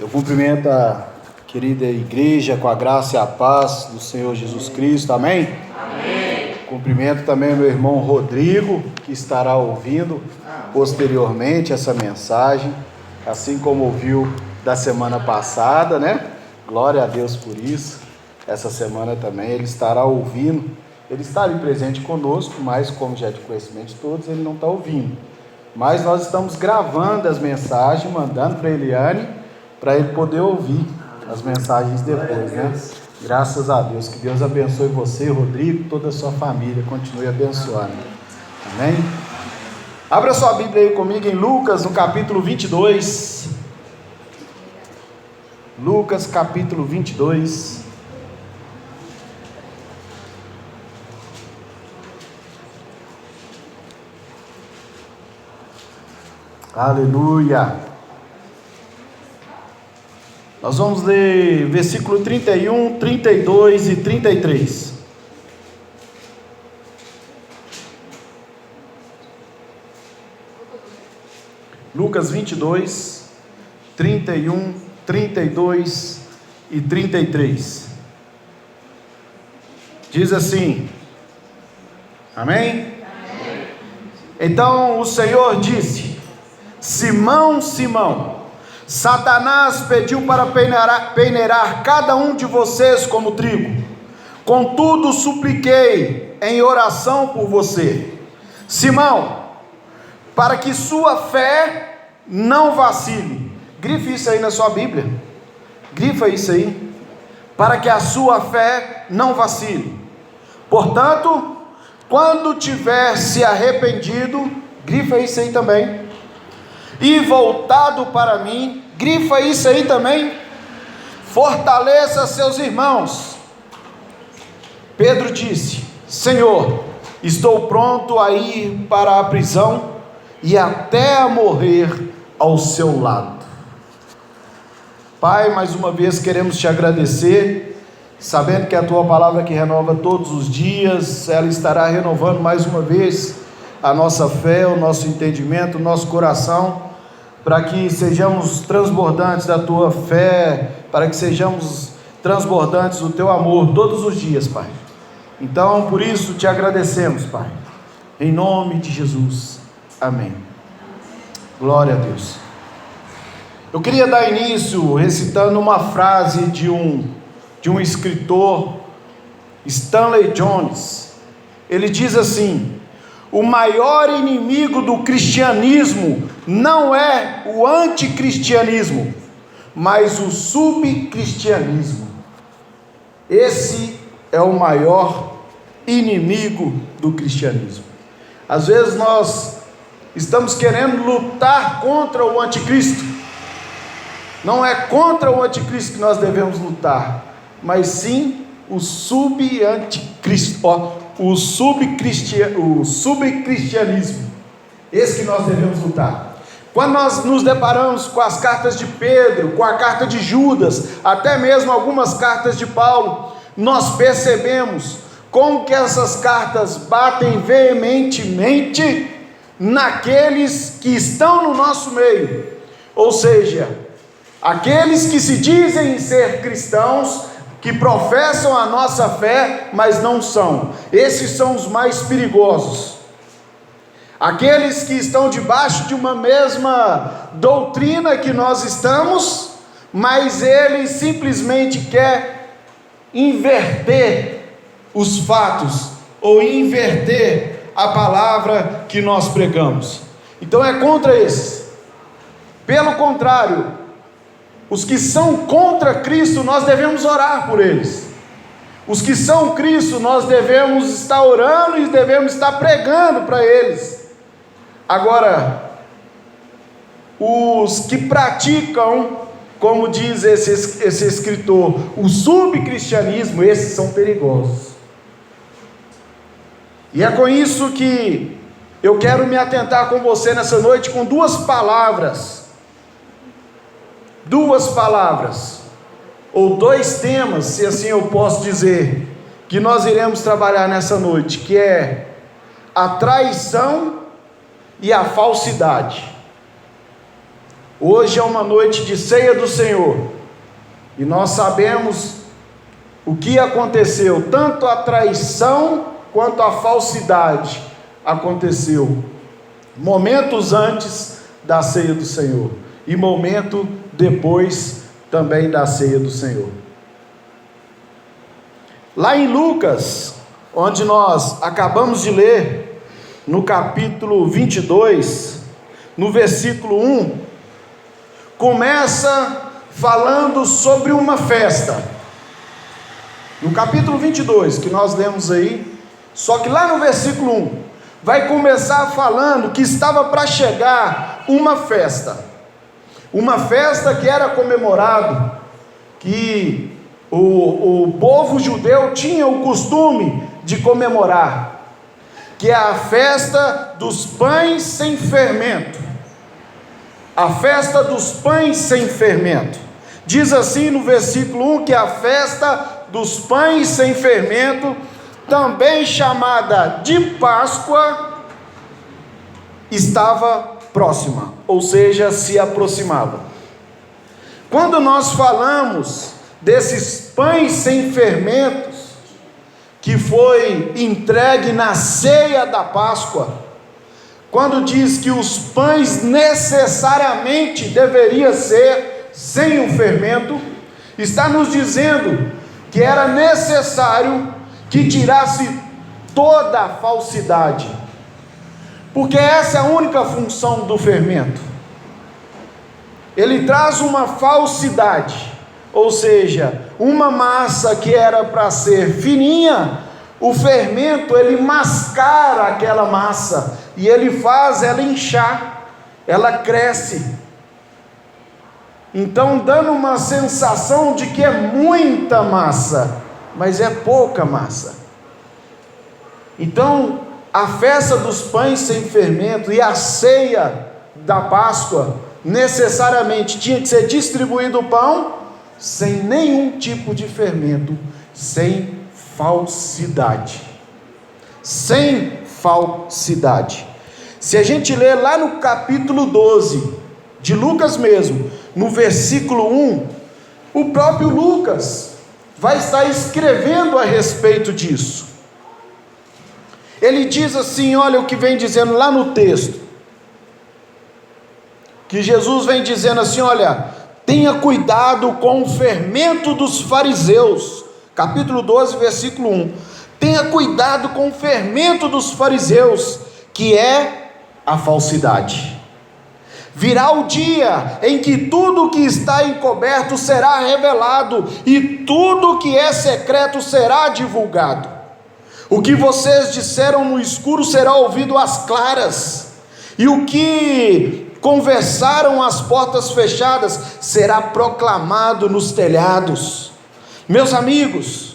Eu cumprimento a querida igreja com a graça e a paz do Senhor Jesus Cristo, amém? Amém. Cumprimento também meu irmão Rodrigo, que estará ouvindo posteriormente essa mensagem, assim como ouviu da semana passada, né? Glória a Deus por isso. Essa semana também ele estará ouvindo, ele está ali presente conosco, mas como já é de conhecimento de todos, ele não está ouvindo. Mas nós estamos gravando as mensagens, mandando para a Eliane, para ele poder ouvir as mensagens depois, né? Graças a Deus, que Deus abençoe você, Rodrigo, toda a sua família, continue abençoando, amém? Abra sua Bíblia aí comigo em Lucas, no capítulo 22, Lucas capítulo 22, aleluia. Nós vamos ler versículo 31, 32 e 33. Lucas 22, 31, 32 e 33. Diz assim: amém? Amém. Então o Senhor disse: Simão, Simão, Satanás pediu para peneirar cada um de vocês como trigo. Contudo, supliquei em oração por você, Simão, para que sua fé não vacile. Grife isso aí na sua Bíblia. Grifa isso aí. Para que a sua fé não vacile. Portanto, quando tiver se arrependido, grifa isso aí também, e voltado para mim, grifa isso aí também, fortaleça seus irmãos. Pedro disse: Senhor, estou pronto a ir para a prisão e até a morrer ao seu lado. Pai, mais uma vez queremos te agradecer, sabendo que a tua palavra que renova todos os dias, ela estará renovando mais uma vez a nossa fé, o nosso entendimento, o nosso coração, para que sejamos transbordantes da tua fé, para que sejamos transbordantes do teu amor todos os dias, Pai. Então, por isso te agradecemos, Pai, em nome de Jesus, amém. Glória a Deus. Eu queria dar início recitando uma frase de um escritor, Stanley Jones. Ele diz assim: o maior inimigo do cristianismo não é o anticristianismo, mas o subcristianismo. Esse é o maior inimigo do cristianismo. Às vezes nós estamos querendo lutar contra o anticristo. Não é contra o anticristo que nós devemos lutar, mas sim o subanticristo, o subcristianismo, esse que nós devemos lutar. Quando nós nos deparamos com as cartas de Pedro, com a carta de Judas, até mesmo algumas cartas de Paulo, nós percebemos como que essas cartas batem veementemente naqueles que estão no nosso meio, ou seja, aqueles que se dizem ser cristãos, que professam a nossa fé, mas não são. Esses são os mais perigosos. Aqueles que estão debaixo de uma mesma doutrina que nós estamos, mas ele simplesmente quer inverter os fatos, ou inverter a palavra que nós pregamos. Então é contra esses. Pelo contrário, os que são contra Cristo, nós devemos orar por eles. Os que são Cristo, nós devemos estar orando e devemos estar pregando para eles. Agora, os que praticam, como diz esse escritor, o subcristianismo, esses são perigosos. E é com isso que eu quero me atentar com você nessa noite com duas palavras, ou dois temas, se assim eu posso dizer, que nós iremos trabalhar nessa noite, que é a traição e a falsidade. Hoje é uma noite de ceia do Senhor, e nós sabemos o que aconteceu, tanto a traição quanto a falsidade aconteceu, momentos antes da ceia do Senhor, e momento depois também da ceia do Senhor. Lá em Lucas, onde nós acabamos de ler, no capítulo 22, no versículo 1, começa falando sobre uma festa. No capítulo 22, que nós lemos aí, só que lá no versículo 1, vai começar falando que estava para chegar uma festa que era comemorado, que o povo judeu tinha o costume de comemorar, que é a festa dos pães sem fermento. A festa dos pães sem fermento. Diz assim no versículo 1 que a festa dos pães sem fermento, também chamada de Páscoa, estava próxima, ou seja, se aproximava. Quando nós falamos desses pães sem fermentos, que foi entregue na ceia da Páscoa, quando diz que os pães necessariamente deveriam ser sem o fermento, está nos dizendo que era necessário que tirasse toda a falsidade, porque essa é a única função do fermento. Ele traz uma falsidade, ou seja, uma massa que era para ser fininha, o fermento ele mascara aquela massa e ele faz ela inchar, ela cresce, então dando uma sensação de que é muita massa, mas é pouca massa. Então a festa dos pães sem fermento e a ceia da Páscoa necessariamente tinha que ser distribuído o pão sem nenhum tipo de fermento, sem falsidade. Sem falsidade. Se a gente ler lá no capítulo 12 de Lucas mesmo, no versículo 1, o próprio Lucas vai estar escrevendo a respeito disso. Ele diz assim, olha o que vem dizendo lá no texto, que Jesus vem dizendo assim, olha, tenha cuidado com o fermento dos fariseus, capítulo 12, versículo 1, tenha cuidado com o fermento dos fariseus, que é a falsidade. Virá o dia em que tudo que está encoberto será revelado, e tudo que é secreto será divulgado. O que vocês disseram no escuro será ouvido às claras, e o que conversaram às portas fechadas será proclamado nos telhados. Meus amigos,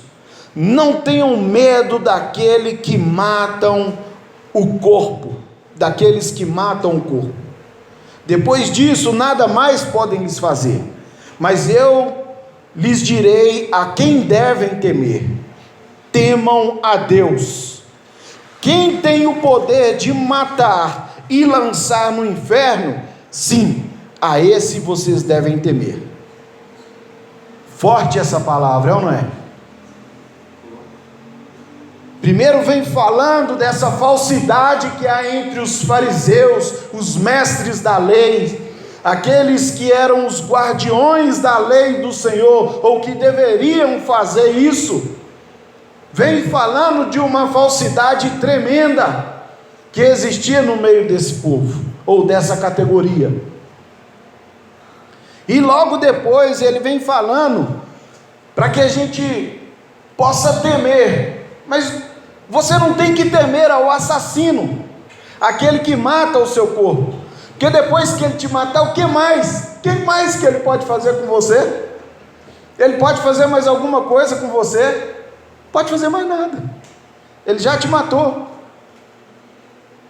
não tenham medo daquele que matam o corpo, daqueles que matam o corpo. Depois disso, nada mais podem lhes fazer, mas eu lhes direi a quem devem temer: temam a Deus. Quem tem o poder de matar e lançar no inferno, sim, a esse vocês devem temer. Forte essa palavra, é ou não é? Primeiro vem falando dessa falsidade que há entre os fariseus, os mestres da lei, aqueles que eram os guardiões da lei do Senhor, ou que deveriam fazer isso. Vem falando de uma falsidade tremenda que existia no meio desse povo, ou dessa categoria. E logo depois ele vem falando para que a gente possa temer, mas você não tem que temer ao assassino, aquele que mata o seu corpo, porque depois que ele te matar, o que mais? O que mais que ele pode fazer com você? Ele pode fazer mais alguma coisa com você? Pode fazer mais nada, ele já te matou.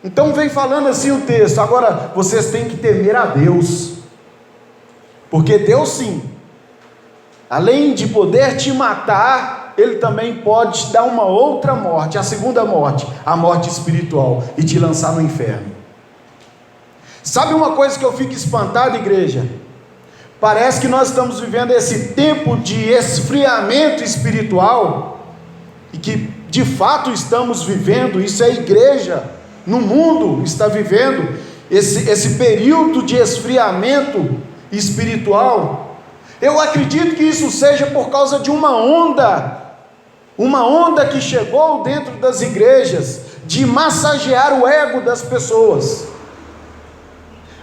Então vem falando assim o texto. Agora vocês têm que temer a Deus, porque Deus sim, além de poder te matar, Ele também pode te dar uma outra morte, a segunda morte, a morte espiritual, e te lançar no inferno. Sabe uma coisa que eu fico espantado, igreja? Parece que nós estamos vivendo esse tempo de esfriamento espiritual, e que de fato estamos vivendo, isso é a igreja no mundo está vivendo, esse período de esfriamento espiritual. Eu acredito que isso seja por causa de uma onda que chegou dentro das igrejas, de massagear o ego das pessoas,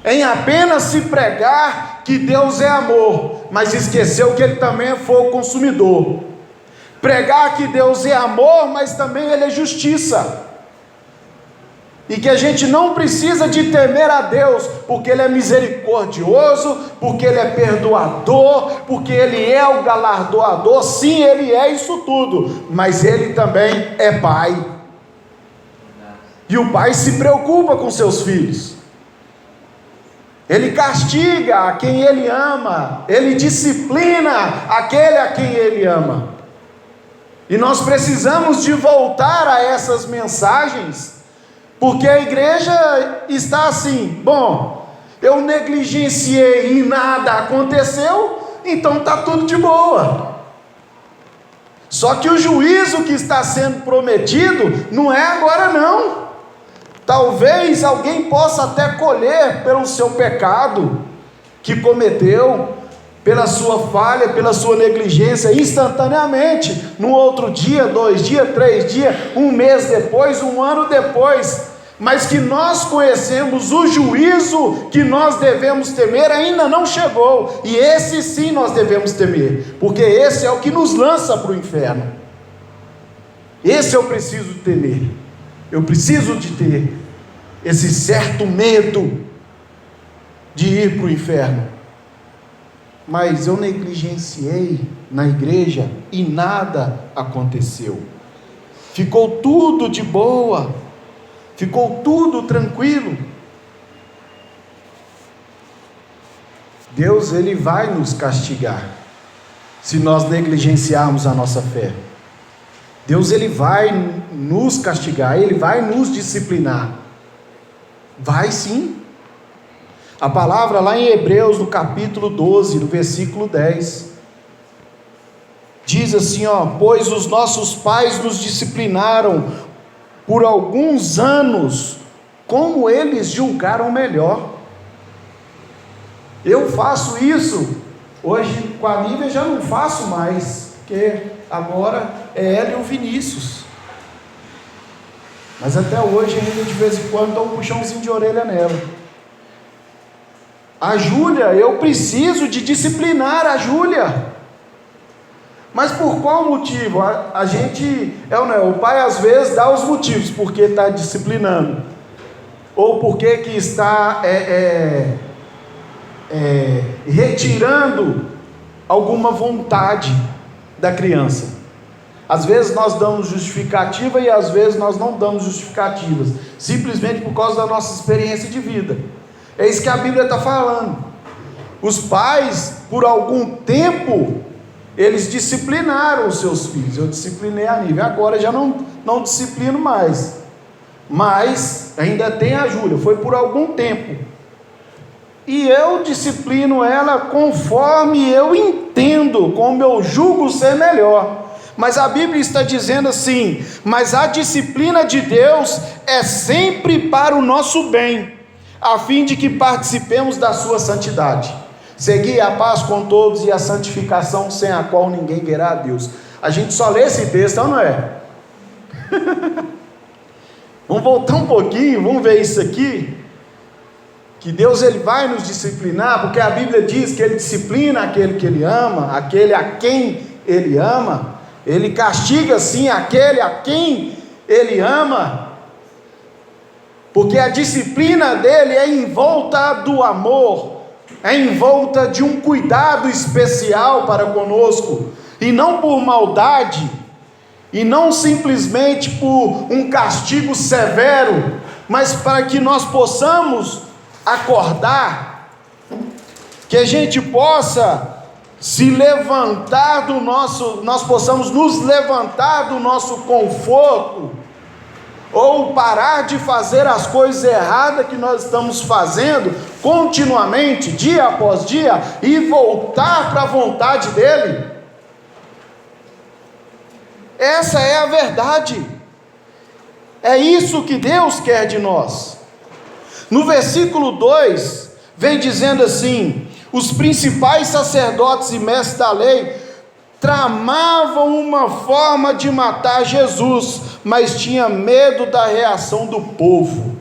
em apenas se pregar que Deus é amor, mas esqueceu que Ele também é fogo consumidor. Pregar que Deus é amor, mas também Ele é justiça, e que a gente não precisa de temer a Deus, porque Ele é misericordioso, porque Ele é perdoador, porque Ele é o galardoador. Sim, Ele é isso tudo, mas Ele também é Pai, e o Pai se preocupa com seus filhos. Ele castiga a quem Ele ama, Ele disciplina aquele a quem Ele ama. E nós precisamos de voltar a essas mensagens, porque a igreja está assim: bom, eu negligenciei e nada aconteceu, então está tudo de boa. Só que o juízo que está sendo prometido não é agora não. Talvez alguém possa até colher pelo seu pecado que cometeu, pela sua falha, pela sua negligência, instantaneamente, no outro dia, 2 dias, 3 dias, 1 mês depois, 1 ano depois, mas que nós conhecemos o juízo que nós devemos temer, ainda não chegou, e esse sim nós devemos temer, porque esse é o que nos lança para o inferno. Esse eu preciso temer. Eu preciso de ter esse certo medo de ir para o inferno. Mas eu negligenciei na igreja e nada aconteceu. Ficou tudo de boa, ficou tudo tranquilo. Deus, Ele vai nos castigar se nós negligenciarmos a nossa fé. Deus, Ele vai nos castigar, Ele vai nos disciplinar. Vai sim. A palavra lá em Hebreus, no capítulo 12, no versículo 10, diz assim, pois os nossos pais nos disciplinaram por alguns anos, como eles julgaram melhor. Eu faço isso, hoje com a Nívia já não faço mais, porque agora é ela e o Vinícius, mas até hoje ainda de vez em quando dou um puxãozinho de orelha nela. A Júlia, eu preciso de disciplinar a Júlia, mas por qual motivo? A gente, o pai às vezes dá os motivos porque está disciplinando, ou porque que está retirando alguma vontade da criança. Às vezes nós damos justificativa e às vezes nós não damos justificativas, simplesmente por causa da nossa experiência de vida. É isso que a Bíblia está falando. Os pais, por algum tempo, eles disciplinaram os seus filhos. Eu disciplinei a Nívia, agora já não disciplino mais, mas ainda tem a Júlia, foi por algum tempo, e eu disciplino ela conforme eu entendo, como eu julgo ser melhor. Mas a Bíblia está dizendo assim: mas a disciplina de Deus é sempre para o nosso bem, a fim de que participemos da sua santidade. Segui a paz com todos e a santificação, sem a qual ninguém verá a Deus. A gente só lê esse texto, não é? Vamos voltar um pouquinho, vamos ver isso aqui, que Deus, Ele vai nos disciplinar, porque a Bíblia diz que Ele disciplina aquele que Ele ama, aquele a quem Ele ama. Ele castiga sim aquele a quem Ele ama, porque a disciplina dele é em volta do amor, é em volta de um cuidado especial para conosco, e não por maldade, e não simplesmente por um castigo severo, mas para que nós possamos acordar, que a gente possa se levantar nós possamos nos levantar do nosso conforto, ou parar de fazer as coisas erradas que nós estamos fazendo continuamente, dia após dia, e voltar para a vontade dele. Essa é a verdade. É isso que Deus quer de nós. No versículo 2, vem dizendo assim: os principais sacerdotes e mestres da lei tramavam uma forma de matar Jesus, mas tinha medo da reação do povo.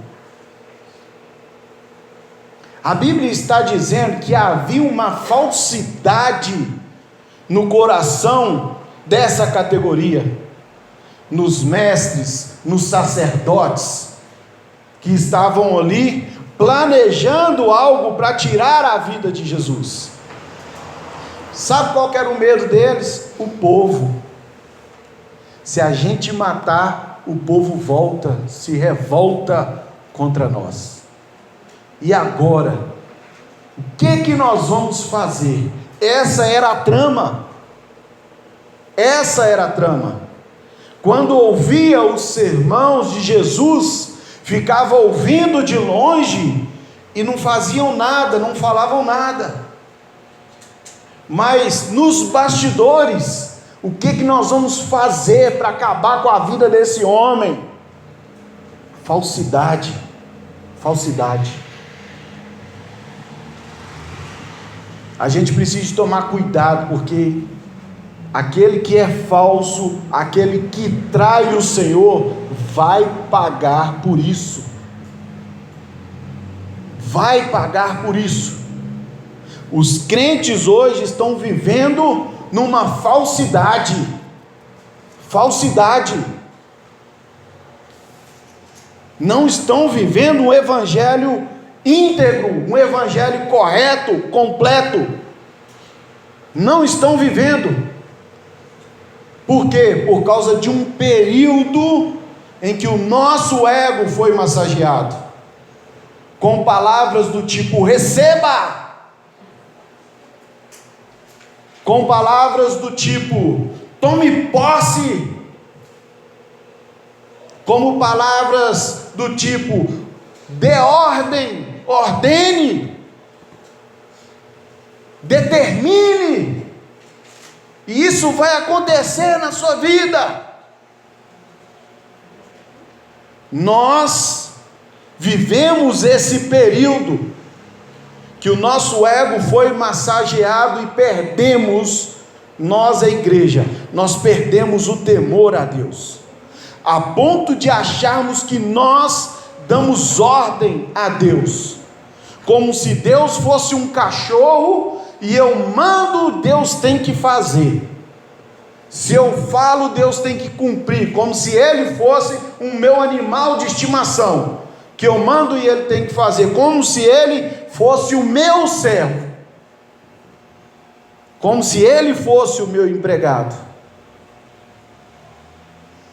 A Bíblia está dizendo que havia uma falsidade no coração dessa categoria, nos mestres, nos sacerdotes, que estavam ali planejando algo para tirar a vida de Jesus. Sabe qual que era o medo deles? O povo. Se a gente matar, o povo volta, se revolta contra nós. E agora, o que nós vamos fazer? Essa era a trama. Essa era a trama. Quando ouvia os sermões de Jesus, ficava ouvindo de longe e não faziam nada, não falavam nada. Mas nos bastidores, o que nós vamos fazer para acabar com a vida desse homem? Falsidade. A gente precisa tomar cuidado, porque aquele que é falso, aquele que trai o Senhor, vai pagar por isso. Vai pagar por isso. Os crentes hoje estão vivendo numa falsidade. Não estão vivendo um evangelho íntegro, um evangelho correto, completo. Não estão vivendo. Por quê? Por causa de um período em que o nosso ego foi massageado, com palavras do tipo receba, com palavras do tipo tome posse, como palavras do tipo dê ordem, ordene, determine, e isso vai acontecer na sua vida. Nós vivemos esse período que o nosso ego foi massageado e perdemos, nós a igreja, nós perdemos o temor a Deus, a ponto de acharmos que nós damos ordem a Deus, como se Deus fosse um cachorro e eu mando, Deus tem que fazer. Se eu falo, Deus tem que cumprir, como se Ele fosse um meu animal de estimação, que eu mando e Ele tem que fazer, como se Ele fosse o meu servo, como se Ele fosse o meu empregado.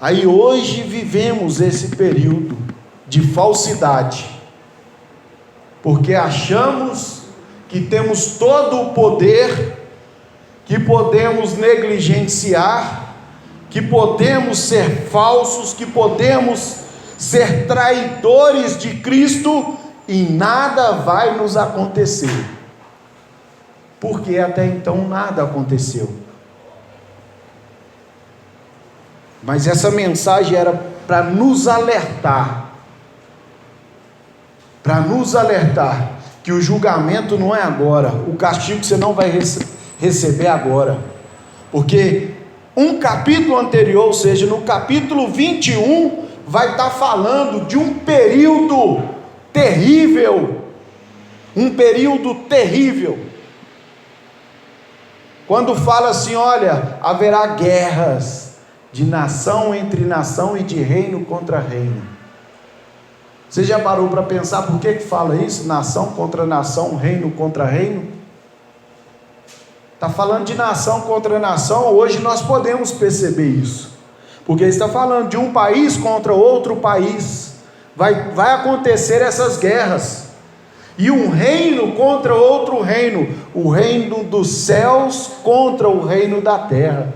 Aí hoje vivemos esse período de falsidade, porque achamos que temos todo o poder, que podemos negligenciar, que podemos ser falsos, que podemos ser traidores de Cristo, e nada vai nos acontecer, porque até então nada aconteceu. Mas essa mensagem era para nos alertar, que o julgamento não é agora, o castigo você não vai receber agora, porque um capítulo anterior, ou seja, no capítulo 21, vai estar falando de um período terrível, quando fala assim, olha, haverá guerras de nação entre nação e de reino contra reino. Você já parou para pensar por que fala isso? Nação contra nação, reino contra reino. Está falando de nação contra nação. Hoje nós podemos perceber isso, porque está falando de um país contra outro país. Vai acontecer essas guerras, e um reino contra outro reino, o reino dos céus contra o reino da terra,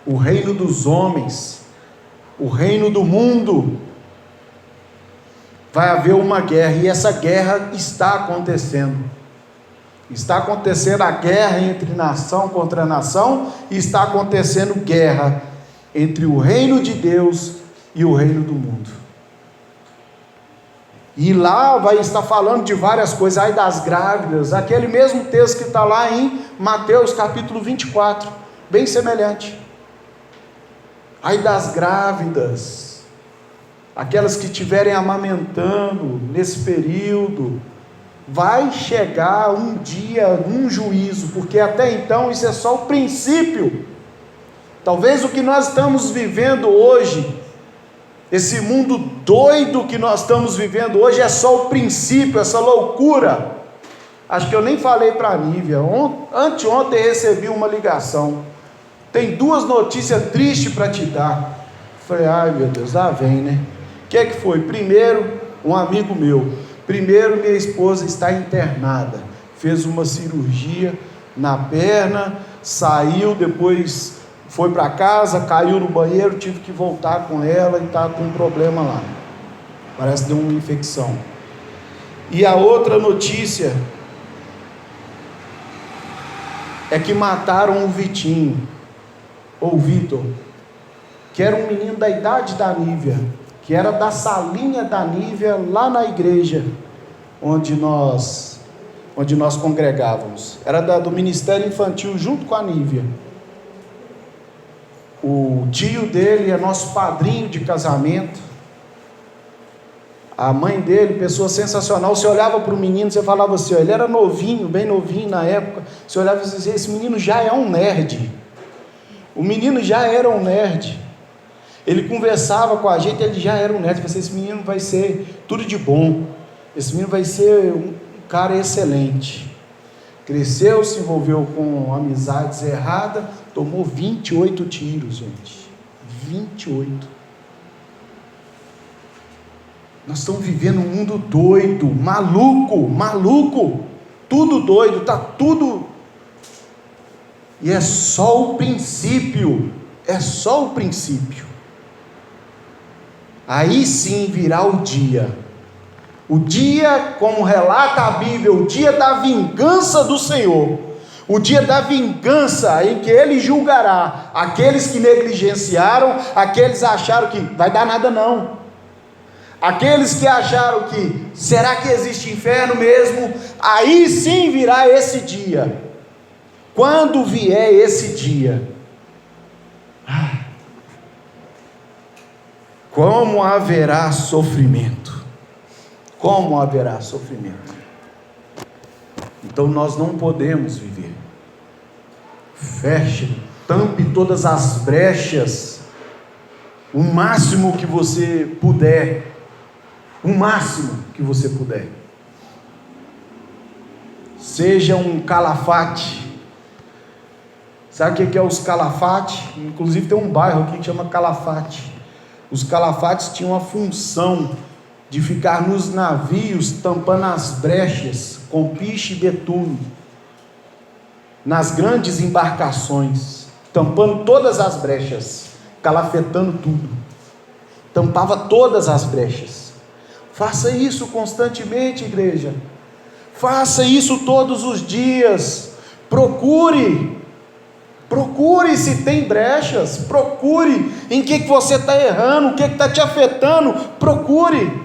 o reino dos homens, o reino do mundo vai haver uma guerra, e essa guerra está acontecendo. Está acontecendo a guerra entre nação contra nação, e está acontecendo guerra entre o reino de Deus e o reino do mundo. E lá vai estar falando de várias coisas, ai das grávidas, aquele mesmo texto que está lá em Mateus capítulo 24, bem semelhante. Ai das grávidas, aquelas que estiverem amamentando nesse período, vai chegar um dia, um juízo, porque até então isso é só o princípio. Talvez o que nós estamos vivendo hoje, esse mundo doido que nós estamos vivendo hoje, é só o princípio, essa loucura. Acho que eu nem falei para a Nívia, anteontem recebi uma ligação, tem 2 notícias tristes para te dar. Falei, ai meu Deus, lá vem, né? O que foi? Primeiro, um amigo meu, minha esposa está internada, fez uma cirurgia na perna, saiu, depois foi para casa, caiu no banheiro, tive que voltar com ela e está com um problema lá, parece que deu uma infecção. E a outra notícia é que mataram o Vitinho, ou Vitor, que era um menino da idade da Nívia, que era da salinha da Nívia, lá na igreja, onde nós congregávamos, era do ministério infantil, junto com a Nívia. O tio dele é nosso padrinho de casamento, a mãe dele, pessoa sensacional. Você olhava para o menino, você falava assim, ó, ele era novinho, bem novinho na época, você olhava e dizia, esse menino já é um nerd, o menino já era um nerd. Ele conversava com a gente, ele já era um nerd. Eu pensei, esse menino vai ser tudo de bom, esse menino vai ser um cara excelente. Cresceu, se envolveu com amizades erradas, tomou 28 tiros, gente, 28. Nós estamos vivendo um mundo doido, maluco, tudo doido, está tudo, e é só o princípio, aí sim virá o dia, como relata a Bíblia, o dia da vingança do Senhor, o dia da vingança, em que Ele julgará aqueles que negligenciaram, aqueles que acharam que vai dar nada não, aqueles que acharam que, será que existe inferno mesmo? Aí sim virá esse dia. Quando vier esse dia, como haverá sofrimento, então nós não podemos viver, feche, tampe todas as brechas, o máximo que você puder, seja um calafate. Sabe o que é os Calafate? Inclusive tem um bairro aqui que chama Calafate. Os Calafates tinham a função de ficar nos navios tampando as brechas com piche e betume, nas grandes embarcações, tampando todas as brechas, calafetando tudo, tampava todas as brechas. Faça isso constantemente, igreja, faça isso todos os dias, procure se tem brechas, procure em que você está errando, o que está te afetando, procure.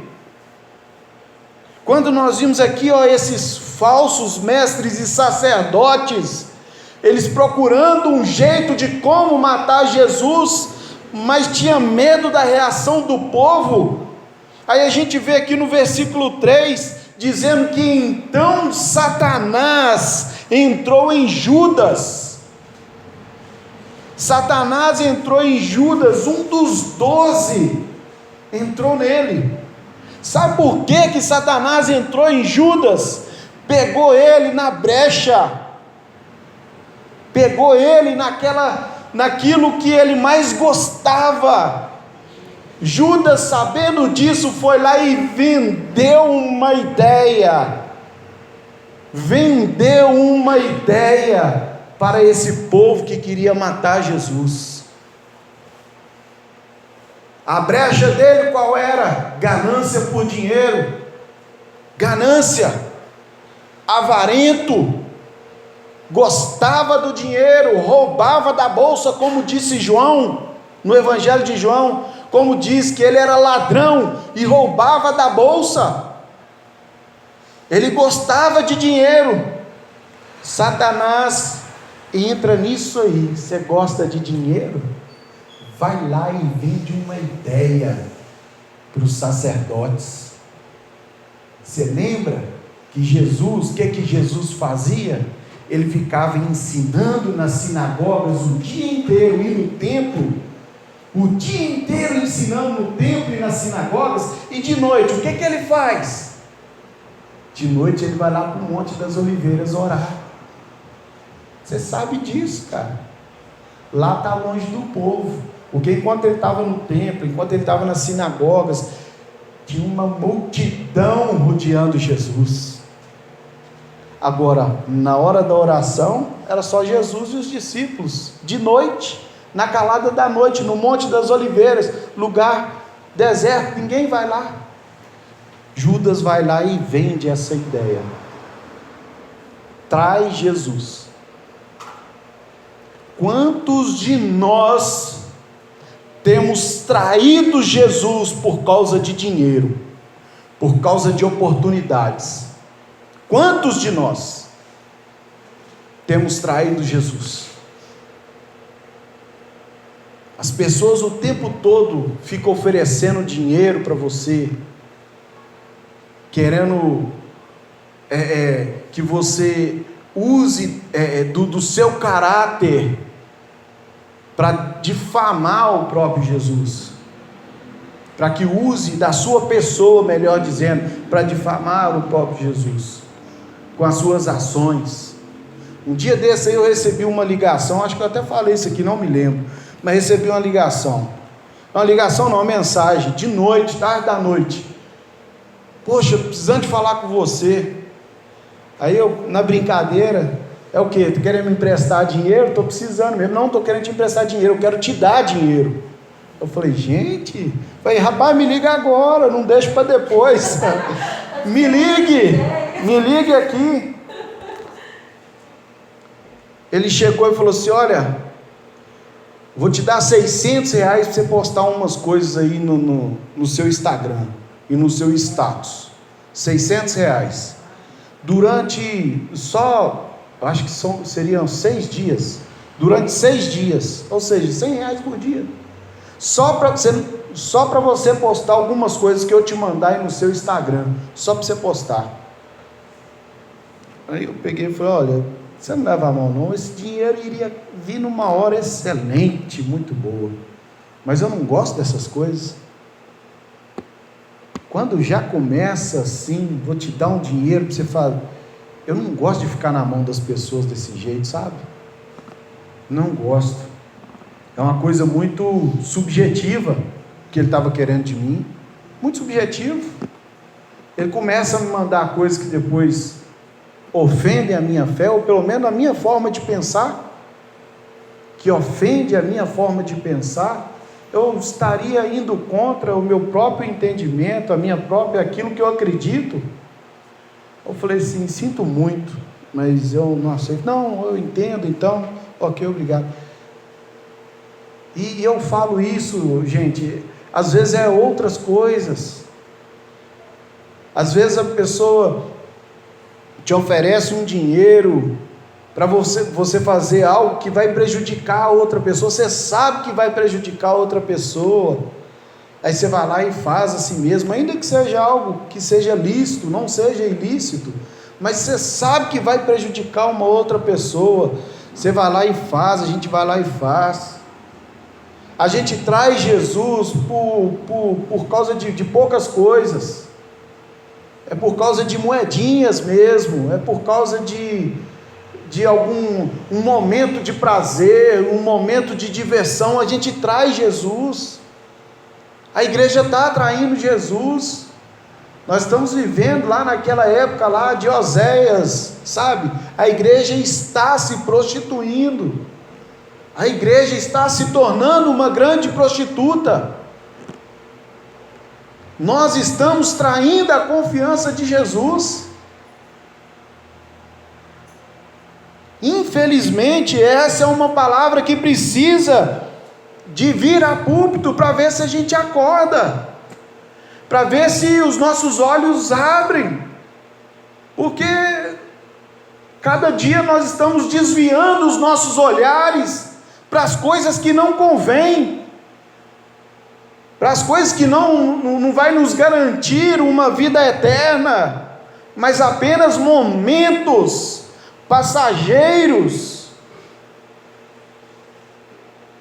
Quando nós vimos aqui, esses falsos mestres e sacerdotes, eles procurando um jeito de como matar Jesus, mas tinha medo da reação do povo. Aí a gente vê aqui no versículo 3, dizendo que então Satanás entrou em Judas. Satanás entrou em Judas, um dos 12, entrou nele. Sabe por que Satanás entrou em Judas? Pegou ele na brecha, pegou ele naquilo que ele mais gostava. Judas, sabendo disso, foi lá e vendeu uma ideia para esse povo que queria matar Jesus. A brecha dele qual era? Ganância por dinheiro, ganância, avarento, gostava do dinheiro, roubava da bolsa, como disse João, no Evangelho de João, como diz que ele era ladrão e roubava da bolsa, ele gostava de dinheiro. Satanás entra nisso aí. Você gosta de dinheiro? Vai lá e vende uma ideia para os sacerdotes. Você lembra que Jesus, o que Jesus fazia? Ele ficava ensinando nas sinagogas o dia inteiro, e no templo, o dia inteiro ensinando no templo e nas sinagogas, e de noite, o que ele faz? De noite ele vai lá para o Monte das Oliveiras orar. Você sabe disso, cara. Lá está longe do povo, porque enquanto ele estava no templo, enquanto ele estava nas sinagogas, tinha uma multidão rodeando Jesus. Agora, na hora da oração, era só Jesus e os discípulos, de noite, na calada da noite, no Monte das Oliveiras, lugar deserto, ninguém vai lá. Judas vai lá e vende essa ideia, traz Jesus. Quantos de nós temos traído Jesus por causa de dinheiro, por causa de oportunidades? Quantos de nós temos traído Jesus? As pessoas o tempo todo ficam oferecendo dinheiro para você, querendo que você use do seu caráter para difamar o próprio Jesus, para que use da sua pessoa, melhor dizendo, para difamar o próprio Jesus, com as suas ações. Um dia desse aí eu recebi uma ligação, acho que eu até falei isso aqui, não me lembro, mas recebi uma ligação não, uma mensagem, de noite, tarde da noite: poxa, precisando de falar com você. Aí eu, na brincadeira: é o que? Tu querendo me emprestar dinheiro? Estou precisando mesmo. Não estou querendo te emprestar dinheiro, eu quero te dar dinheiro. Eu falei: gente, rapaz, me liga agora, não deixa para depois. me ligue aqui. Ele chegou e falou assim: olha, vou te dar R$600 para você postar umas coisas aí no seu Instagram e no seu status. R$600. Durante acho que seriam 6 dias. Durante 6 dias, ou seja, R$100 por dia. Só para você postar algumas coisas que eu te mandar aí no seu Instagram. Só para você postar. Aí eu peguei e falei: olha, você não leva a mão não, esse dinheiro iria vir numa hora excelente, muito boa, mas eu não gosto dessas coisas. Quando já começa assim, vou te dar um dinheiro para você falar, eu não gosto de ficar na mão das pessoas desse jeito, sabe? Não gosto. É uma coisa muito subjetiva que ele estava querendo de mim, muito subjetivo. Ele começa a me mandar coisas que depois ofendem a minha fé, ou pelo menos a minha forma de pensar, que ofende a minha forma de pensar. Eu estaria indo contra o meu próprio entendimento, aquilo que eu acredito. Eu falei assim: sinto muito, mas eu não aceito. Não, eu entendo, então, ok, obrigado. E eu falo isso, gente, às vezes é outras coisas. Às vezes a pessoa te oferece um dinheiro para você fazer algo que vai prejudicar a outra pessoa. Você sabe que vai prejudicar a outra pessoa, aí você vai lá e faz a si mesmo, ainda que seja algo que seja lícito, não seja ilícito, mas você sabe que vai prejudicar uma outra pessoa, você vai lá e faz. A gente vai lá e faz. A gente traz Jesus por causa de poucas coisas, é por causa de moedinhas mesmo, é por causa de um momento de prazer, um momento de diversão. A gente traz Jesus. A igreja está atraindo Jesus. Nós estamos vivendo lá naquela época lá de Oséias, sabe? A igreja está se prostituindo. A igreja está se tornando uma grande prostituta. Nós estamos traindo a confiança de Jesus. Infelizmente, essa é uma palavra que precisa de vir a púlpito para ver se a gente acorda, para ver se os nossos olhos abrem, porque cada dia nós estamos desviando os nossos olhares para as coisas que não convêm, para as coisas que não vai nos garantir uma vida eterna, mas apenas momentos passageiros.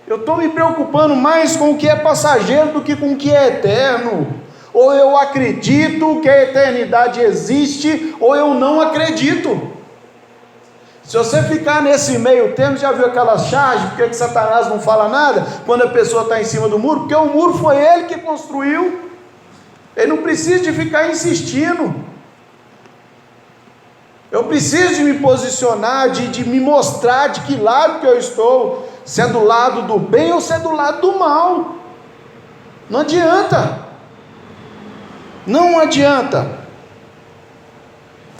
Eu estou me preocupando mais com o que é passageiro do que com o que é eterno. Ou eu acredito que a eternidade existe, ou eu não acredito. Se você ficar nesse meio termo, já viu aquela charge, por que Satanás não fala nada quando a pessoa está em cima do muro? Porque o muro foi ele que construiu. Ele não precisa de ficar insistindo. Eu preciso de me posicionar, de me mostrar de que lado que eu estou, se é do lado do bem ou se é do lado do mal. Não adianta. Não adianta.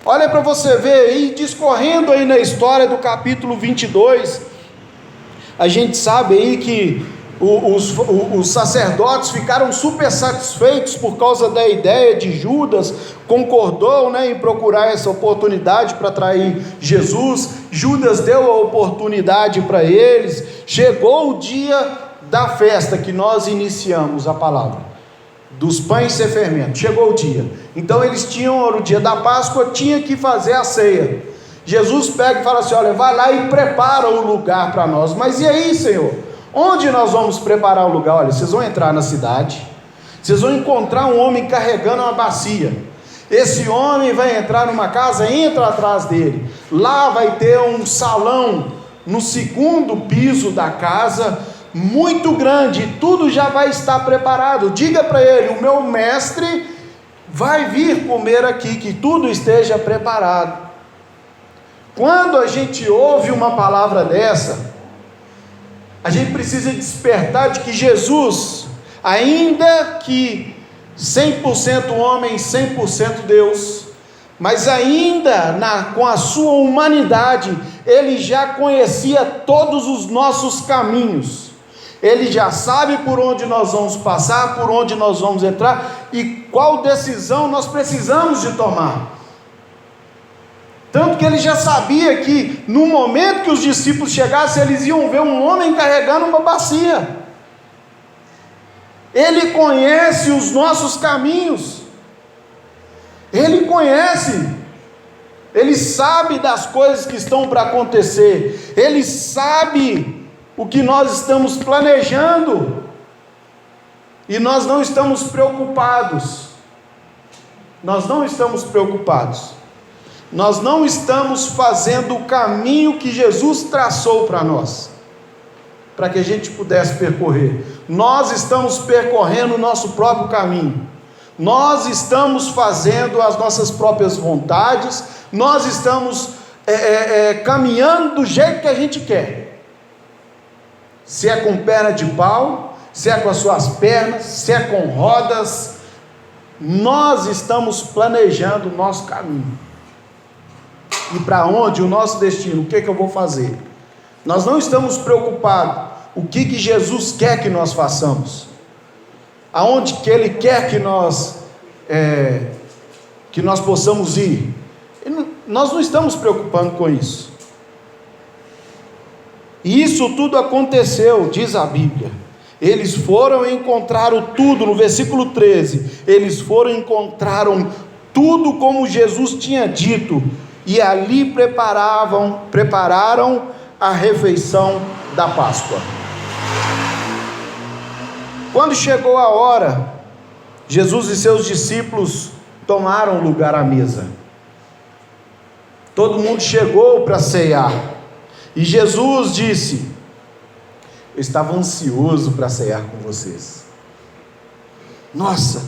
Olha para você ver aí, discorrendo aí na história do capítulo 22, a gente sabe aí que os sacerdotes ficaram super satisfeitos por causa da ideia de Judas, concordou, né, em procurar essa oportunidade para trair Jesus. Judas deu a oportunidade para eles. Chegou o dia da festa que nós iniciamos a palavra, dos pães sem fermento. Chegou o dia, então eles tinham, no dia da Páscoa, tinha que fazer a ceia. Jesus pega e fala assim: olha, vai lá e prepara o lugar para nós. Mas e aí, Senhor? Onde nós vamos preparar o lugar? Olha, vocês vão entrar na cidade, vocês vão encontrar um homem carregando uma bacia. Esse homem vai entrar numa casa, entra atrás dele. Lá vai ter um salão no segundo piso da casa, muito grande, tudo já vai estar preparado. Diga para ele: o meu mestre vai vir comer aqui, que tudo esteja preparado. Quando a gente ouve uma palavra dessa, a gente precisa despertar de que Jesus, ainda que 100% homem, 100% Deus, mas ainda com a sua humanidade, ele já conhecia todos os nossos caminhos. Ele já sabe por onde nós vamos passar, por onde nós vamos entrar e qual decisão nós precisamos de tomar. Tanto que ele já sabia que no momento que os discípulos chegassem, eles iam ver um homem carregando uma bacia. Ele conhece os nossos caminhos. Ele conhece. Ele sabe das coisas que estão para acontecer. Ele sabe o que nós estamos planejando. E nós não estamos preocupados. Nós não estamos preocupados. Nós não estamos fazendo o caminho que Jesus traçou para nós, para que a gente pudesse percorrer. Nós estamos percorrendo o nosso próprio caminho. Nós estamos fazendo as nossas próprias vontades. Nós estamos caminhando do jeito que a gente quer. Se é com perna de pau, se é com as suas pernas, se é com rodas, nós estamos planejando o nosso caminho. E para onde? O nosso destino. O que eu vou fazer? Nós não estamos preocupados o que Jesus quer que nós façamos, aonde que Ele quer que nós possamos ir. Nós não estamos preocupando com isso. E isso tudo aconteceu, diz a Bíblia. Eles foram e encontraram tudo, no versículo 13, eles foram e encontraram tudo como Jesus tinha dito, e ali prepararam a refeição da Páscoa. Quando chegou a hora, Jesus e seus discípulos tomaram lugar à mesa. Todo mundo chegou para ceiar, e Jesus disse: eu estava ansioso para ceiar com vocês. Nossa,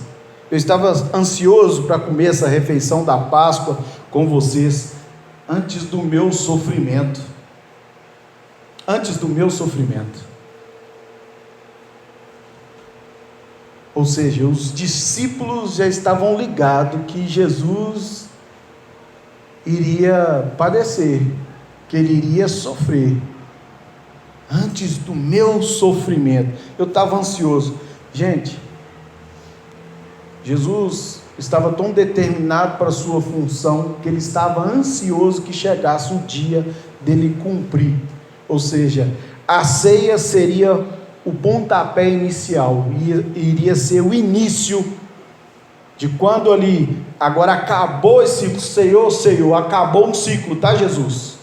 eu estava ansioso para comer essa refeição da Páscoa com vocês, antes do meu sofrimento. Antes do meu sofrimento. Ou seja, os discípulos já estavam ligados que Jesus iria padecer, que ele iria sofrer. Antes do meu sofrimento, eu estava ansioso. Gente, Jesus estava tão determinado para a sua função, que ele estava ansioso que chegasse o dia dele cumprir. Ou seja, a ceia seria o pontapé inicial, iria ser o início de quando ali, agora acabou esse ciclo, Senhor, acabou um ciclo, tá, Jesus?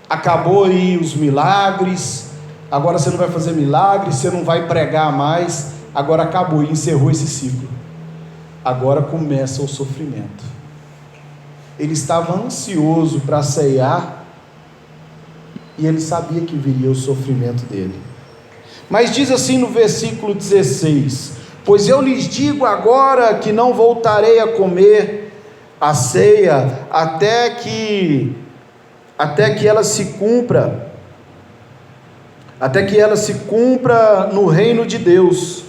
Acabou aí os milagres, agora você não vai fazer milagres, você não vai pregar mais, agora acabou, encerrou esse ciclo. Agora começa o sofrimento. Ele estava ansioso para ceiar, e ele sabia que viria o sofrimento dele. Mas diz assim no versículo 16: pois eu lhes digo agora que não voltarei a comer a ceia até que ela se cumpra no reino de Deus.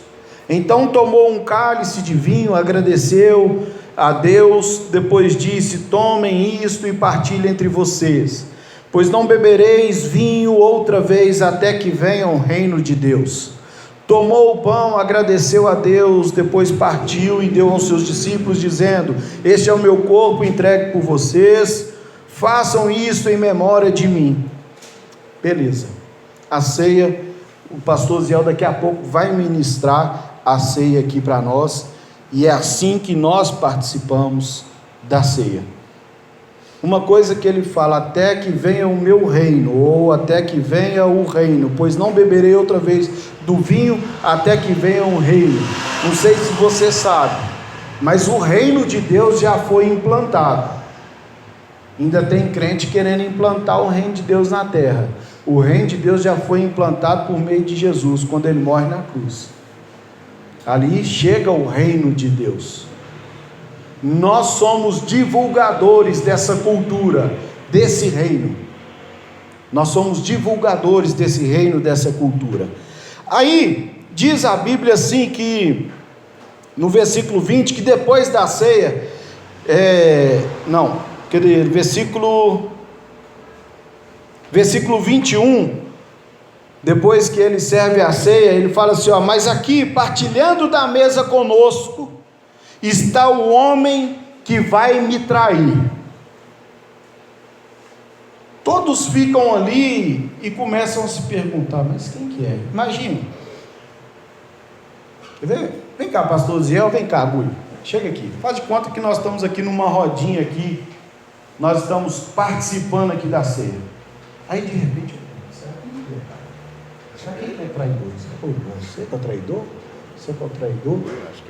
Então tomou um cálice de vinho, agradeceu a Deus, depois disse: tomem isto e partilhem entre vocês, pois não bebereis vinho outra vez até que venha o reino de Deus. Tomou o pão, agradeceu a Deus, depois partiu e deu aos seus discípulos, dizendo: este é o meu corpo entregue por vocês, façam isso em memória de mim. Beleza, a ceia, o pastor Ziel daqui a pouco vai ministrar a ceia aqui para nós, e é assim que nós participamos da ceia. Uma coisa que ele fala: até que venha o meu reino, ou até que venha o reino, pois não beberei outra vez do vinho até que venha o reino. Não sei se você sabe, mas o reino de Deus já foi implantado. Ainda tem crente querendo implantar o reino de Deus na terra. O reino de Deus já foi implantado por meio de Jesus, quando ele morre na cruz. Ali chega o reino de Deus. Nós somos divulgadores dessa cultura, desse reino. Nós somos divulgadores desse reino, dessa cultura. Aí, diz a Bíblia assim que, no versículo 20, que depois da ceia, versículo 21, depois que ele serve a ceia, ele fala assim: mas aqui, partilhando da mesa conosco, está o homem que vai me trair. Todos ficam ali e começam a se perguntar: mas quem que é? Imagina. Vem cá, pastor Ziel, vem cá, Gui, chega aqui, faz de conta que nós estamos aqui numa rodinha aqui, nós estamos participando aqui da ceia. Aí de repente, será que ele é traidor? Você é traidor? Você é traidor?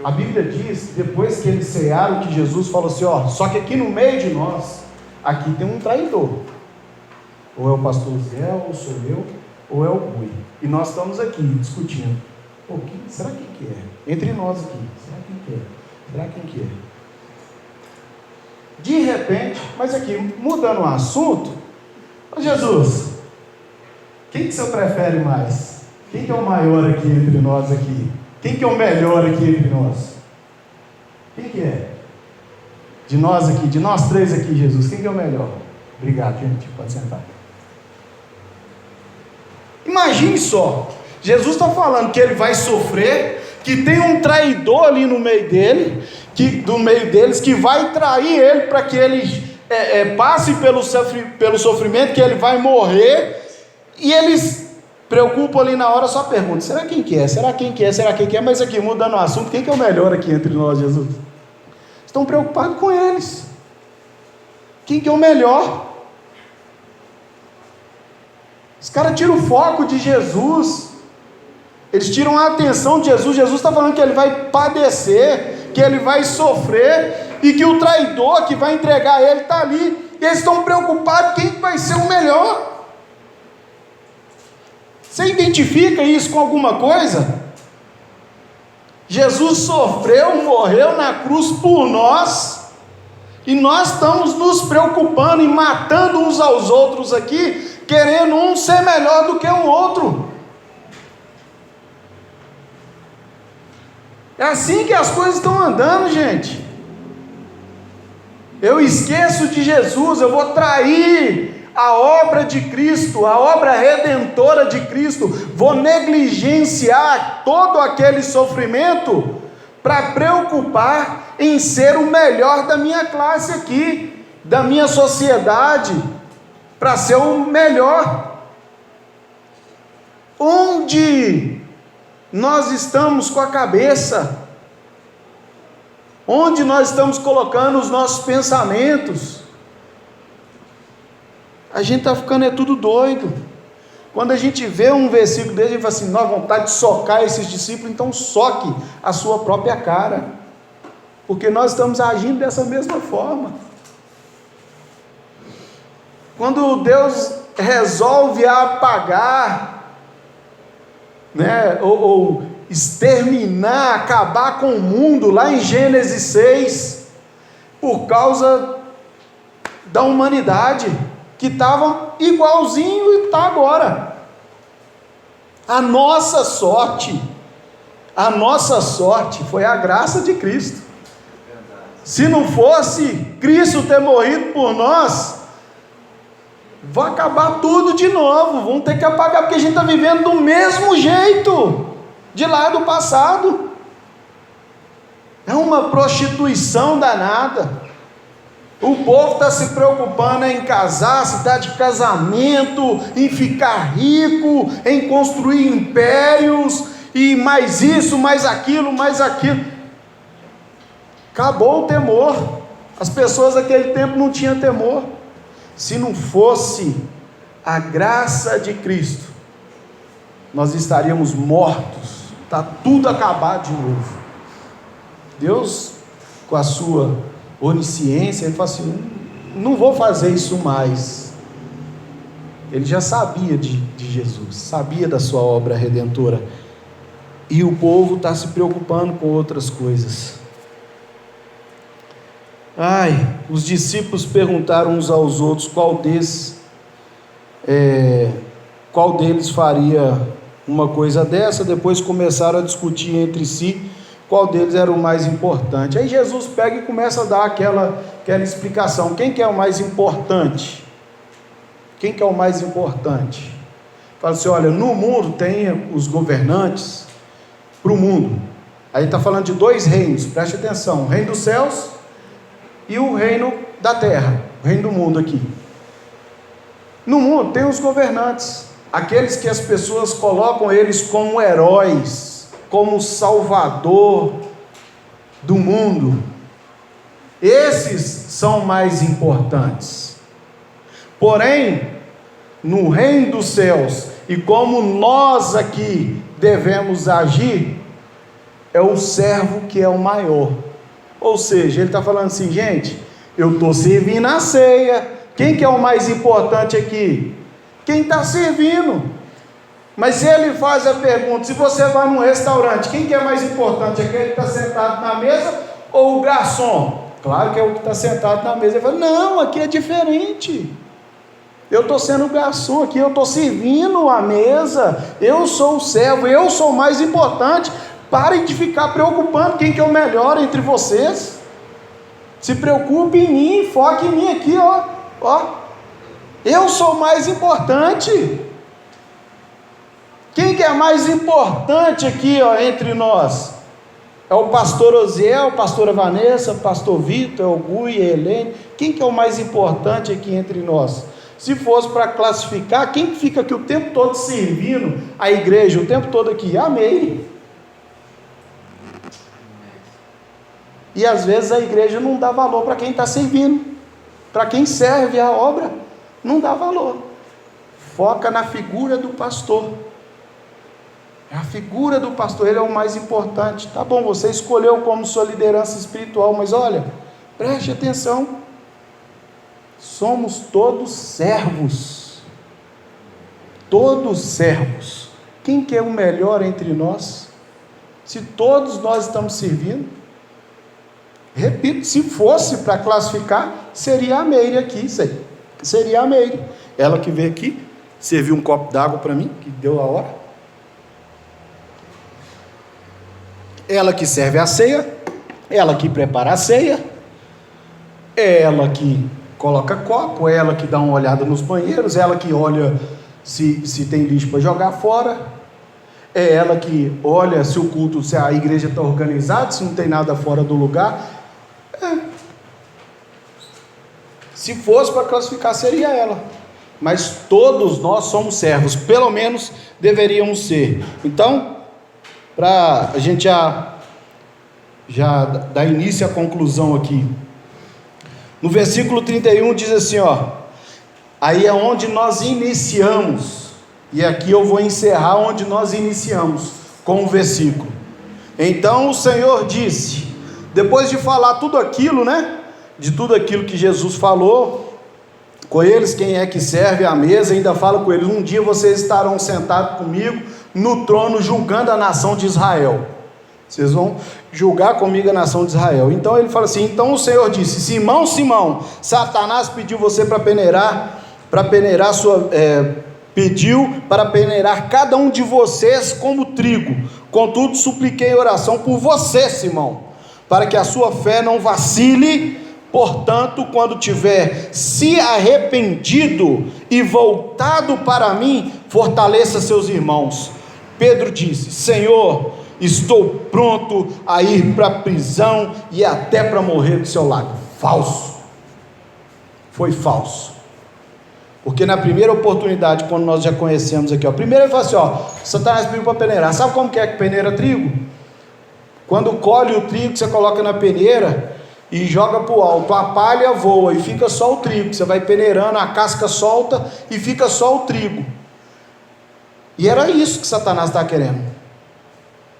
A Bíblia diz, depois que eles cearam, que Jesus falou assim: só que aqui no meio de nós, aqui tem um traidor. Ou é o pastor Zé, ou sou eu, ou é o Gui. E nós estamos aqui discutindo: será que é? Entre nós aqui, será quem que é? Será quem que é? De repente, mas aqui, mudando o assunto, Jesus, quem que você prefere mais? Quem que é o maior aqui entre nós aqui? Quem que é o melhor aqui entre nós? Quem que é? De nós aqui, de nós três aqui, Jesus, quem que é o melhor? Obrigado, gente, pode sentar. Imagine só, Jesus está falando que ele vai sofrer, que tem um traidor ali no meio dele, do meio deles, que vai trair ele para que ele passe pelo sofrimento, que ele vai morrer, e eles preocupam ali na hora, só perguntam: será quem que é? Será quem que é? Será quem que é? Mas aqui, mudando o assunto, quem que é o melhor aqui entre nós, Jesus? Estão preocupados com eles. Quem que é o melhor? Os caras tiram o foco de Jesus, eles tiram a atenção de Jesus. Jesus está falando que ele vai padecer, que ele vai sofrer, e que o traidor que vai entregar ele está ali, e eles estão preocupados quem vai ser o melhor. Você identifica isso com alguma coisa? Jesus sofreu, morreu na cruz por nós, e nós estamos nos preocupando e matando uns aos outros aqui, querendo um ser melhor do que o outro. É assim que as coisas estão andando, gente. Eu esqueço de Jesus, eu vou trair a obra de Cristo, a obra redentora de Cristo, vou negligenciar todo aquele sofrimento para preocupar em ser o melhor da minha classe aqui, da minha sociedade, para ser o melhor. Onde nós estamos com a cabeça? Onde nós estamos colocando os nossos pensamentos? A gente está ficando tudo doido. Quando a gente vê um versículo dele, a gente fala assim, nós vontade de socar esses discípulos, então soque a sua própria cara, porque nós estamos agindo dessa mesma forma. Quando Deus resolve apagar, né, ou exterminar, acabar com o mundo, lá em Gênesis 6, por causa da humanidade, que estava igualzinho e está agora. A nossa sorte foi a graça de Cristo. Se não fosse Cristo ter morrido por nós, vai acabar tudo de novo, vamos ter que apagar, porque a gente está vivendo do mesmo jeito, de lá do passado. É uma prostituição danada. O povo está se preocupando em casar, se dar de casamento, em ficar rico, em construir impérios, e mais isso, mais aquilo, mais aquilo. Acabou o temor. As pessoas daquele tempo não tinham temor. Se não fosse a graça de Cristo, nós estaríamos mortos. Está tudo acabado de novo. Deus, com a sua onisciência, ele fala assim, não vou fazer isso mais. Ele já sabia de Jesus, sabia da sua obra redentora, e o povo está se preocupando com outras coisas. Os discípulos perguntaram uns aos outros qual deles faria uma coisa dessa. Depois começaram a discutir entre si qual deles era o mais importante. Aí Jesus pega e começa a dar aquela explicação. Quem que é o mais importante? Quem que é o mais importante? Fala assim, olha, no mundo tem os governantes para o mundo. Aí está falando de dois reinos, preste atenção, o reino dos céus e o reino da terra, o reino do mundo aqui. No mundo tem os governantes, aqueles que as pessoas colocam eles como heróis, como salvador do mundo. Esses são mais importantes. Porém, no reino dos céus, e como nós aqui devemos agir, é o servo que é o maior. Ou seja, ele está falando assim, gente, eu estou servindo a ceia. Quem que é o mais importante aqui? Quem está servindo. Mas se ele faz a pergunta, se você vai num restaurante, quem que é mais importante? Aquele que está sentado na mesa ou o garçom? Claro que é o que está sentado na mesa. Ele fala, não, aqui é diferente. Eu estou sendo o garçom aqui, eu estou servindo a mesa, eu sou o servo, eu sou o mais importante. Parem de ficar preocupando quem que é o melhor entre vocês. Se preocupe em mim, foque em mim aqui, ó. Eu sou o mais importante. Quem que é mais importante aqui, entre nós? É o pastor Osiel, a pastora Vanessa, o pastor Vitor, o Gui, a Helene. Quem que é o mais importante aqui entre nós? Se fosse para classificar, quem fica aqui o tempo todo servindo a igreja, o tempo todo aqui? Amém. E às vezes a igreja não dá valor para quem está servindo, para quem serve a obra, não dá valor. Foca na figura do pastor. A figura do pastor, ele é o mais importante. Tá bom, você escolheu como sua liderança espiritual, mas olha, preste atenção. Somos todos servos. Todos servos. Quem que é o melhor entre nós? Se todos nós estamos servindo, repito, se fosse para classificar, seria a Meire aqui, seria a Meire. Ela que veio aqui, serviu um copo d'água para mim, que deu a hora. ela que serve a ceia, ela que prepara a ceia, é ela que coloca copo, é ela que dá uma olhada nos banheiros, é ela que olha se tem lixo para jogar fora, é ela que olha se o culto, se a igreja está organizada, se não tem nada fora do lugar. Se fosse para classificar, seria ela. Mas todos nós somos servos, pelo menos deveríamos ser. Então, para a gente já dar início à conclusão aqui, no versículo 31 diz assim, aí é onde nós iniciamos, e aqui eu vou encerrar onde nós iniciamos, com o versículo. Então o Senhor disse, depois de falar tudo aquilo, de tudo aquilo que Jesus falou com eles, quem é que serve à mesa, ainda fala com eles, um dia vocês estarão sentados comigo no trono, julgando a nação de Israel. Vocês vão julgar comigo a nação de Israel. Então ele fala assim, então o Senhor disse, Simão, Simão, Satanás pediu você para peneirar pediu para peneirar cada um de vocês como trigo. Contudo, supliquei oração por você, Simão, para que a sua fé não vacile. Portanto, quando tiver se arrependido e voltado para mim, fortaleça seus irmãos. Pedro disse, Senhor, estou pronto a ir para a prisão e até para morrer do seu lado. Falso. Foi falso. Porque na primeira oportunidade, quando nós já conhecemos aqui, primeiro ele fala assim, Satanás pediu para peneirar. Sabe como que é que peneira trigo? Quando colhe o trigo, você coloca na peneira e joga para o alto, a palha voa e fica só o trigo. Você vai peneirando, a casca solta e fica só o trigo. E era isso que Satanás está querendo.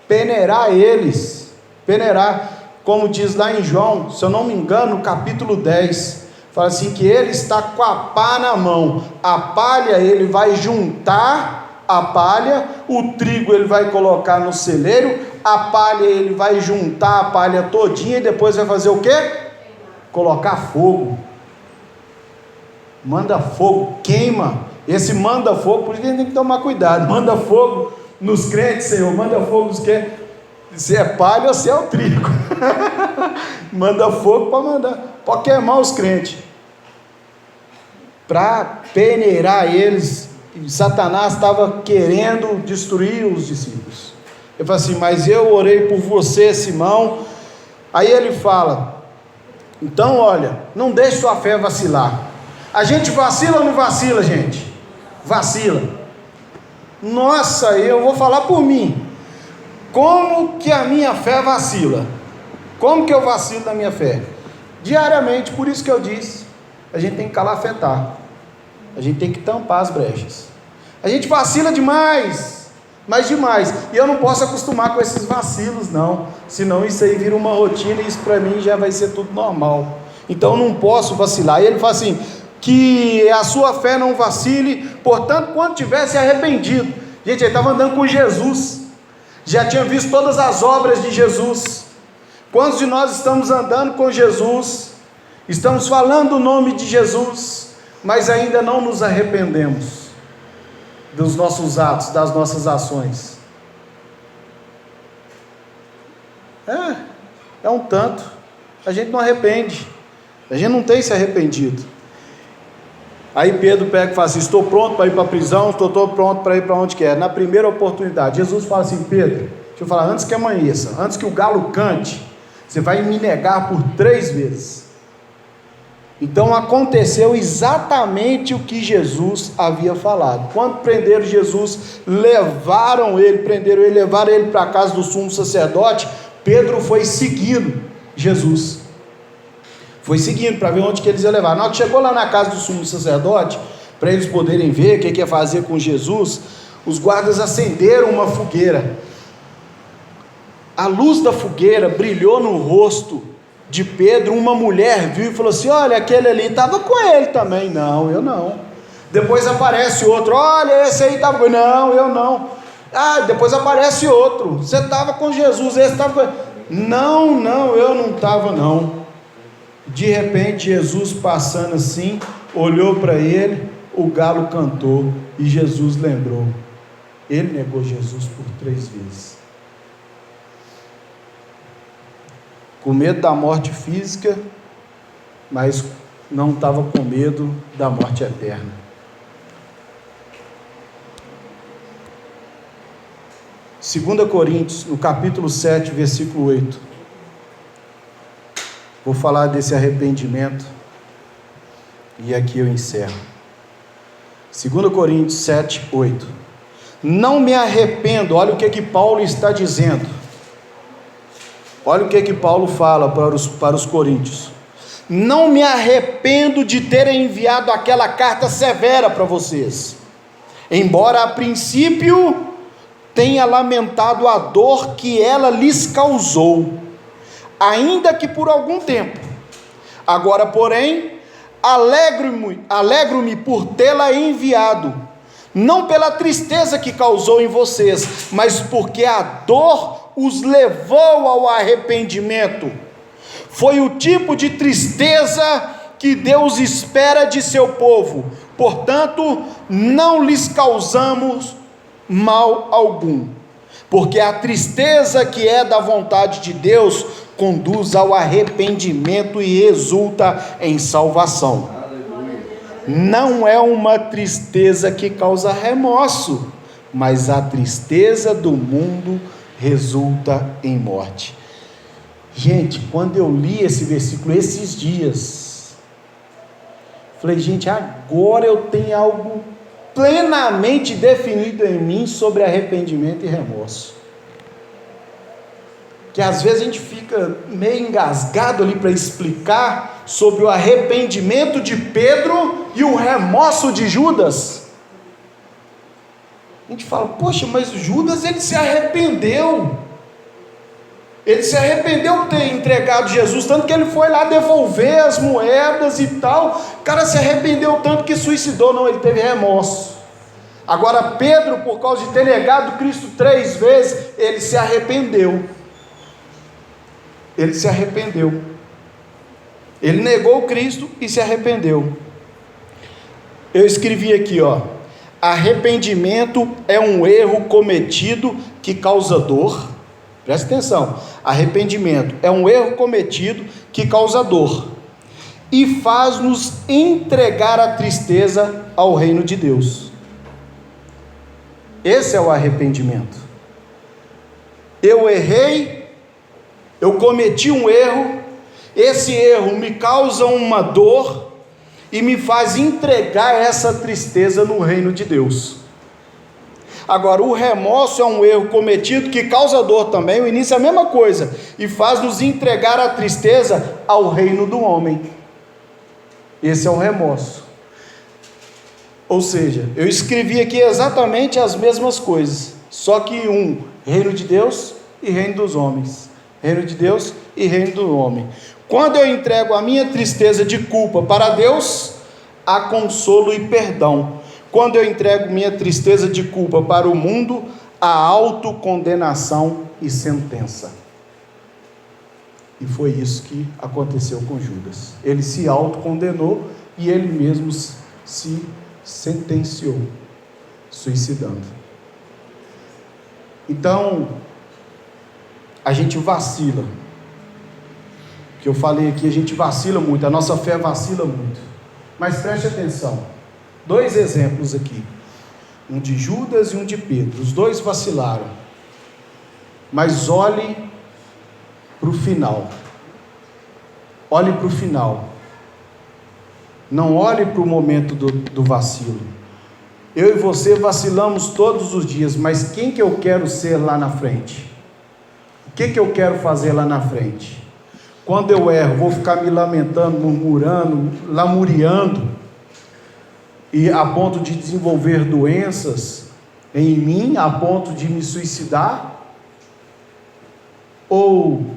Peneirar eles. Peneirar, como diz lá em João, se eu não me engano, no capítulo 10, fala assim que ele está com a pá na mão. A palha ele vai juntar a palha, o trigo ele vai colocar no celeiro, a palha ele vai juntar a palha todinha e depois vai fazer o quê? Colocar fogo. Manda fogo, queima. Esse manda fogo, por isso que a gente tem que tomar cuidado. Manda fogo nos crentes, Senhor. Manda fogo nos crentes. Se é palha ou se é o trigo. Manda fogo para queimar os crentes, para peneirar eles. Satanás estava querendo destruir os discípulos. Ele fala assim, mas eu orei por você, Simão. Aí ele fala, então olha, não deixe sua fé vacilar. A gente vacila ou não vacila, gente? Vacila. Nossa, eu vou falar por mim. Como que a minha fé vacila? Como que eu vacilo na minha fé? Diariamente, por isso que eu disse, a gente tem que calafetar. A gente tem que tampar as brechas. A gente vacila demais, mas demais. E eu não posso acostumar com esses vacilos, não. Senão isso aí vira uma rotina e isso para mim já vai ser tudo normal. Então eu não posso vacilar. E ele fala assim, que a sua fé não vacile, portanto, quando tiver se arrependido. Gente, ele estava andando com Jesus, já tinha visto todas as obras de Jesus. Quantos de nós estamos andando com Jesus, estamos falando o nome de Jesus, mas ainda não nos arrependemos dos nossos atos, das nossas ações? É um tanto. A gente não arrepende, a gente não tem se arrependido. Aí Pedro pega e fala assim, estou pronto para ir para a prisão, estou pronto para ir para onde quer. Na primeira oportunidade, Jesus fala assim, Pedro, deixa eu falar, antes que amanheça, antes que o galo cante, você vai me negar por 3 vezes. Então aconteceu exatamente o que Jesus havia falado. Quando prenderam Jesus, levaram ele para a casa do sumo sacerdote. Pedro foi seguindo Jesus, foi seguindo para ver onde que eles iam levar. Na hora que chegou lá na casa do sumo sacerdote, para eles poderem ver o que ia fazer com Jesus, os guardas acenderam uma fogueira. A luz da fogueira brilhou no rosto de Pedro. Uma mulher viu e falou assim, olha, aquele ali estava com ele também. Não, eu não. Depois aparece outro, olha, esse aí estava com ele. Não, eu não. Depois aparece outro, você estava com Jesus, esse estava com ele. Não, eu não estava não. De repente Jesus passando assim, olhou para ele, o galo cantou e Jesus lembrou. Ele negou Jesus por 3 vezes. com medo da morte física, mas não estava com medo da morte eterna. Segunda Coríntios, no capítulo 7, versículo 8. Vou falar desse arrependimento e aqui eu encerro. 2 Coríntios 7, 8. Não me arrependo, olha o que Paulo está dizendo. Olha o que Paulo fala para os coríntios. Não me arrependo de ter enviado aquela carta severa para vocês, embora a princípio tenha lamentado a dor que ela lhes causou, ainda que por algum tempo. Agora, porém, alegro-me por tê-la enviado, não pela tristeza que causou em vocês, mas porque a dor os levou ao arrependimento. Foi o tipo de tristeza que Deus espera de seu povo, portanto, não lhes causamos mal algum, porque a tristeza que é da vontade de Deus conduz ao arrependimento e resulta em salvação. Não é uma tristeza que causa remorso, mas a tristeza do mundo resulta em morte. Gente, quando eu li esse versículo esses dias, falei, gente, agora eu tenho algo plenamente definido em mim sobre arrependimento e remorso. Que às vezes a gente fica meio engasgado ali para explicar sobre o arrependimento de Pedro e o remorso de Judas. A gente fala, poxa, mas Judas ele se arrependeu. Ele se arrependeu por ter entregado Jesus, tanto que ele foi lá devolver as moedas e tal. O cara se arrependeu tanto que suicidou. Não, ele teve remorso. Agora Pedro, por causa de ter negado Cristo 3 vezes, ele se arrependeu. Ele se arrependeu. Ele negou Cristo e se arrependeu. Eu escrevi aqui, arrependimento é um erro cometido que causa dor. Presta atenção, arrependimento é um erro cometido que causa dor e faz-nos entregar a tristeza ao reino de Deus. Esse é o arrependimento. Eu errei, eu cometi um erro, esse erro me causa uma dor e me faz entregar essa tristeza no reino de Deus. Agora, o remorso é um erro cometido que causa dor também, o início é a mesma coisa, e faz nos entregar a tristeza ao reino do homem. Esse é o remorso. Ou seja, eu escrevi aqui exatamente as mesmas coisas, só que reino de Deus e reino dos homens. Reino de Deus e reino do homem. Quando eu entrego a minha tristeza de culpa para Deus, há consolo e perdão. Quando eu entrego minha tristeza de culpa para o mundo, há autocondenação e sentença. E foi isso que aconteceu com Judas. Ele se autocondenou e ele mesmo se sentenciou, suicidando. Então, a gente vacila. O que eu falei aqui, a gente vacila muito, a nossa fé vacila muito. Mas preste atenção. 2 exemplos aqui, um de Judas e um de Pedro, os dois vacilaram, mas olhe para o final, não olhe para o momento do vacilo. Eu e você vacilamos todos os dias, mas quem que eu quero ser lá na frente? O que eu quero fazer lá na frente? Quando eu erro, vou ficar me lamentando, murmurando, lamuriando, e a ponto de desenvolver doenças em mim, a ponto de me suicidar? Ou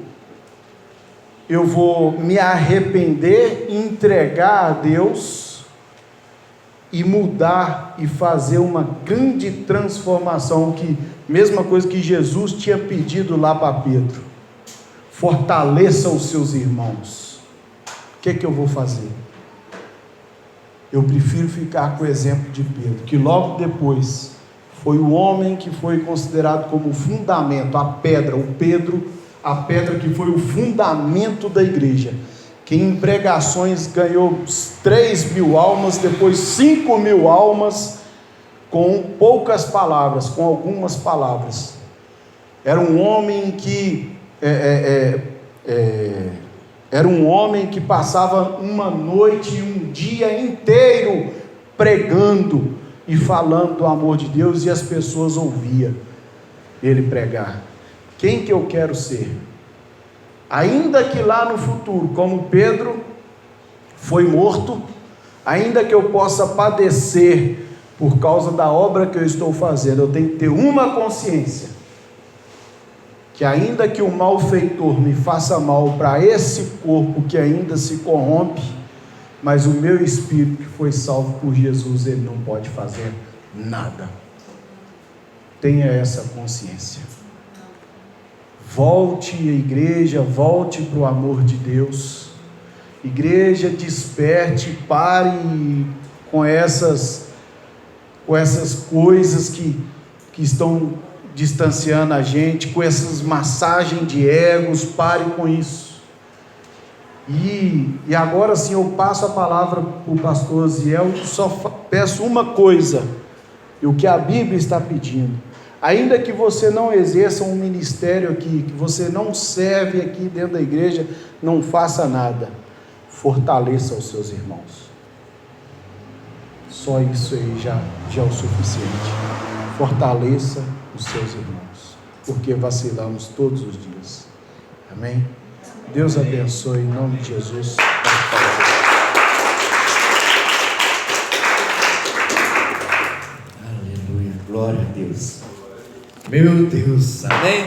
eu vou me arrepender, entregar a Deus e mudar e fazer uma grande transformação, mesma coisa que Jesus tinha pedido lá para Pedro: fortaleça os seus irmãos. O que eu vou fazer? Eu prefiro ficar com o exemplo de Pedro, que logo depois foi o homem que foi considerado como fundamento, a pedra, o Pedro, a pedra que foi o fundamento da igreja, que em pregações ganhou 3.000 almas, depois 5.000 almas, com poucas palavras, com algumas palavras. Era um homem que passava uma noite e um dia inteiro pregando e falando do amor de Deus, e as pessoas ouviam ele pregar. Quem que eu quero ser? Ainda que lá no futuro, como Pedro foi morto, ainda que eu possa padecer por causa da obra que eu estou fazendo, eu tenho que ter uma consciência, que ainda que o malfeitor me faça mal para esse corpo que ainda se corrompe, mas o meu espírito que foi salvo por Jesus, ele não pode fazer nada. Tenha essa consciência. Volte à igreja, volte para o amor de Deus. Igreja, desperte, pare com essas coisas que estão distanciando a gente, com essas massagens de egos. Pare com isso. E agora sim eu passo a palavra para o pastor Ziel. Só peço uma coisa, e o que a Bíblia está pedindo: ainda que você não exerça um ministério aqui, que você não serve aqui dentro da igreja, não faça nada, fortaleça os seus irmãos. Só isso aí já é o suficiente. Fortaleça os seus irmãos, porque vacilamos todos os dias. Amém? Deus abençoe, em nome de Jesus. Aleluia, glória a Deus. Meu Deus, amém.